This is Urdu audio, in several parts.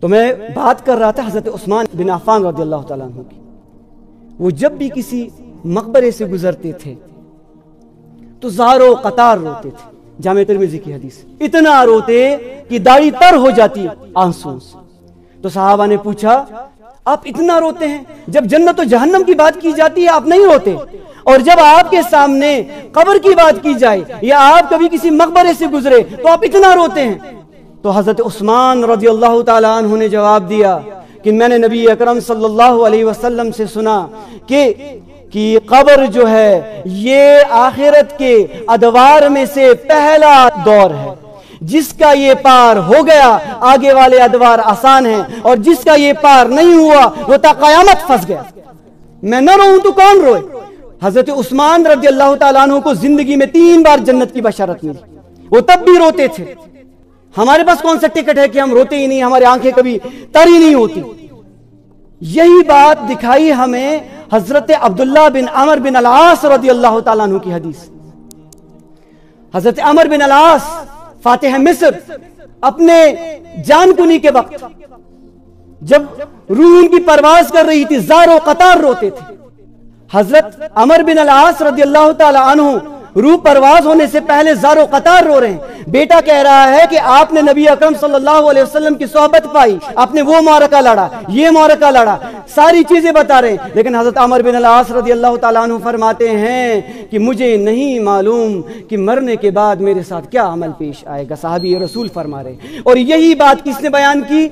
تو میں بات کر رہا تھا حضرت عثمان بن عفان رضی اللہ تعالیٰ عنہ کی. وہ جب بھی کسی مقبرے سے گزرتے تھے تو زارو قطار روتے تھے. جامع ترمذی کی حدیث. اتنا روتے کہ داڑھی تر ہو جاتی آنسوں سے. تو صحابہ نے پوچھا آپ اتنا روتے ہیں؟ جب جنت و جہنم کی بات کی جاتی ہے آپ نہیں روتے، اور جب آپ کے سامنے قبر کی بات کی جائے یا آپ کبھی کسی مقبرے سے گزرے تو آپ اتنا روتے ہیں؟ تو حضرت عثمان رضی اللہ تعالیٰ عنہ نے جواب دیا کہ میں نے نبی اکرم صلی اللہ علیہ وسلم سے سنا کہ قبر جو ہے یہ آخرت کے ادوار میں سے پہلا دور ہے. جس کا یہ پار ہو گیا آگے والے ادوار آسان ہیں، اور جس کا یہ پار نہیں ہوا وہ تا قیامت پھنس گیا. میں نہ روؤں تو کون روئے؟ حضرت عثمان رضی اللہ تعالیٰ عنہ کو زندگی میں 3 بار جنت کی بشارت ملی. وہ تب بھی روتے تھے. ہمارے پاس کون سا ٹکٹ ہے کہ ہم روتے ہی نہیں، ہماری آنکھیں کبھی تر ہی نہیں ہوتی. یہی بات دکھائی ہمیں حضرت عبداللہ بن عمر بن العاص رضی اللہ تعالیٰ عنہ کی حدیث. حضرت عمر بن العاص فاتح مصر اپنے جان کنی کے وقت جب روح ان کی پرواز کر رہی تھی زار و قطار روتے تھے. حضرت عمر بن العاص رضی اللہ تعالیٰ عنہ روح پرواز ہونے سے پہلے زار و قطار رو رہے ہیں. بیٹا کہہ رہا ہے کہ آپ نے نبی اکرم صلی اللہ علیہ وسلم کی صحبت پائی، آپ نے وہ معرکہ لڑا، یہ معرکہ لڑا، ساری چیزیں بتا رہے ہیں. لیکن حضرت عمر بن العاص رضی اللہ تعالیٰ عنہ فرماتے ہیں کہ مجھے نہیں معلوم کہ مرنے کے بعد میرے ساتھ کیا عمل پیش آئے گا. صحابی رسول فرما رہے. اور یہی بات کس نے بیان کی؟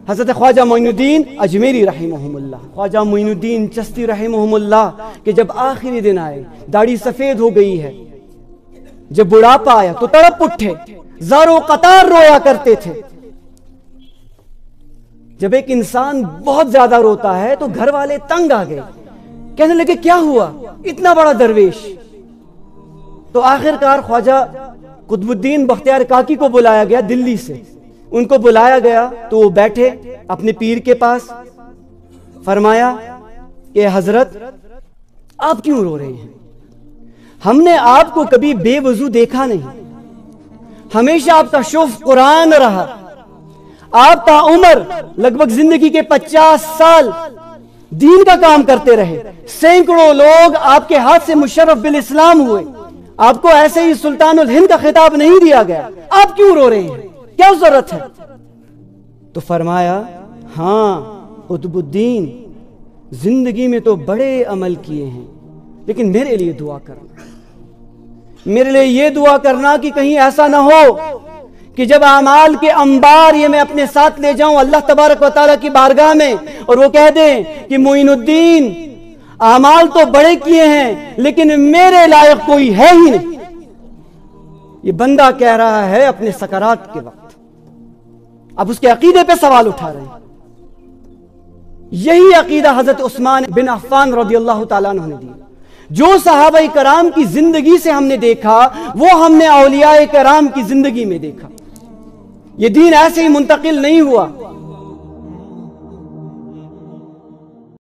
حضرت خواجہ معین الدین اجمیری رحمہم اللہ، خواجہ معین الدین چشتی رحمہم اللہ، کہ جب آخری دن آئے داڑھی سفید ہو گئی ہے، جب بڑھاپا آیا تو تڑپ اٹھے، زار و قطار رویا کرتے تھے. جب ایک انسان بہت زیادہ روتا ہے تو گھر والے تنگ آ گئے، کہنے لگے کیا ہوا اتنا بڑا درویش؟ تو آخرکار خواجہ قطب الدین بختیار کاکی کو بلایا گیا دلی سے. ان کو بلایا گیا تو وہ بیٹھے اپنے پیر کے پاس. فرمایا کہ حضرت آپ کیوں رو رہے ہیں؟ ہم نے آپ کو کبھی بے وضو دیکھا نہیں، ہمیشہ آپ کا شوق قرآن رہا. آپ تا عمر لگ بھگ زندگی کے 50 سال دین کا کام کرتے رہے. سینکڑوں لوگ آپ کے ہاتھ سے مشرف بالاسلام ہوئے. آپ کو ایسے ہی سلطان الہند کا خطاب نہیں دیا گیا، آپ کیوں رو رہے ہیں؟ کیا ضرورت ہے؟ تو فرمایا ہاں قطب الدین زندگی میں تو بڑے عمل کیے ہیں، لیکن میرے لیے دعا کرنا، میرے لیے یہ دعا کرنا کہ کہیں ایسا نہ ہو کہ جب اعمال کے انبار یہ میں اپنے ساتھ لے جاؤں اللہ تبارک و تعالیٰ کی بارگاہ میں، اور وہ کہہ دیں کہ معین الدین اعمال تو بڑے کیے ہیں لیکن میرے لائق کوئی ہے ہی نہیں. یہ بندہ کہہ رہا ہے اپنے سکرات کے وقت. اب اس کے عقیدے پہ سوال اٹھا رہے ہیں. یہی عقیدہ حضرت عثمان بن عفان رضی اللہ تعالیٰ عنہ نے دی. جو صحابہ کرام کی زندگی سے ہم نے دیکھا وہ ہم نے اولیاء کرام کی زندگی میں دیکھا. یہ دین ایسے ہی منتقل نہیں ہوا.